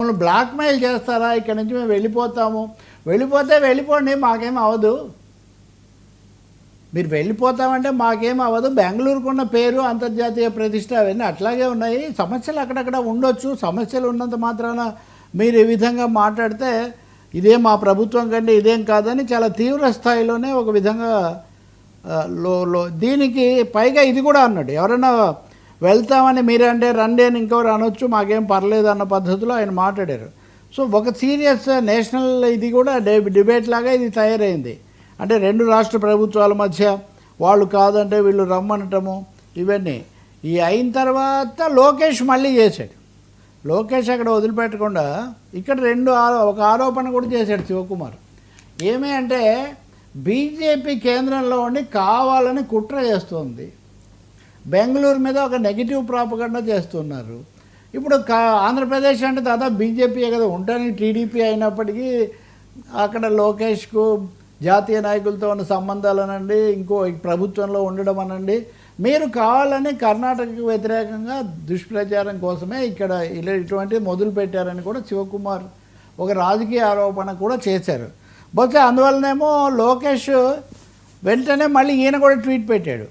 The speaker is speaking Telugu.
మమ్మల్ని బ్లాక్మెయిల్ చేస్తారా, ఇక్కడ నుంచి మేము వెళ్ళిపోతాము, వెళ్ళిపోతే వెళ్ళిపోండి మాకేం అవ్వదు, మీరు వెళ్ళిపోతామంటే మాకేం అవ్వదు, బెంగళూరుకున్న పేరు అంతర్జాతీయ ప్రతిష్ట అవన్నీ అట్లాగే ఉన్నాయి, సమస్యలు అక్కడక్కడ ఉండొచ్చు, సమస్యలు ఉన్నంత మాత్రాన మీరు ఈ విధంగా మాట్లాడితే ఇదే మా ప్రభుత్వం కంటే ఇదేం కాదని చాలా తీవ్ర స్థాయిలోనే ఒక విధంగా దీనికి పైగా ఇది కూడా అన్నాడు, ఎవరైనా వెళ్తామని మీరంటే రండి అని ఇంకెవరు అనొచ్చు, మాకేం పర్లేదు అన్న పద్ధతిలో ఆయన మాట్లాడారు. సో ఒక సీరియస్ నేషనల్ ఇది కూడా డిబేట్ లాగా ఇది తయారైంది. అంటే రెండు రాష్ట్ర ప్రభుత్వాల మధ్య వాళ్ళు కాదంటే వీళ్ళు రమ్మనటము ఇవన్నీ ఈ అయిన తర్వాత లోకేష్ మళ్ళీ చేశాడు. లోకేష్ అక్కడ వదిలిపెట్టకుండా ఇక్కడ ఒక ఆరోపణ కూడా చేశాడు శివకుమార్. ఏమి అంటే బీజేపీ కేంద్రంలో ఉండి కావాలని కుట్ర చేస్తుంది, బెంగళూరు మీద ఒక నెగిటివ్ ప్రాపగండా చేస్తున్నారు. ఇప్పుడు ఆంధ్రప్రదేశ్ అంటే దాదాపు బీజేపీయే కదా, ఉండడానికి టీడీపీ అయినప్పటికీ అక్కడ లోకేష్కు జాతీయ నాయకులతో ఉన్న సంబంధాలు అనండి, ఇంకో ప్రభుత్వంలో ఉండడం అనండి, మీరు కావాలని కర్ణాటకకు వ్యతిరేకంగా దుష్ప్రచారం కోసమే ఇక్కడ ఇటువంటివి మొదలు పెట్టారని కూడా శివకుమార్ ఒక రాజకీయ ఆరోపణ కూడా చేశారు. బహుశా అందువల్లనేమో లోకేష్ వెంటనే మళ్ళీ ఈయన కూడా ట్వీట్ పెట్టాడు.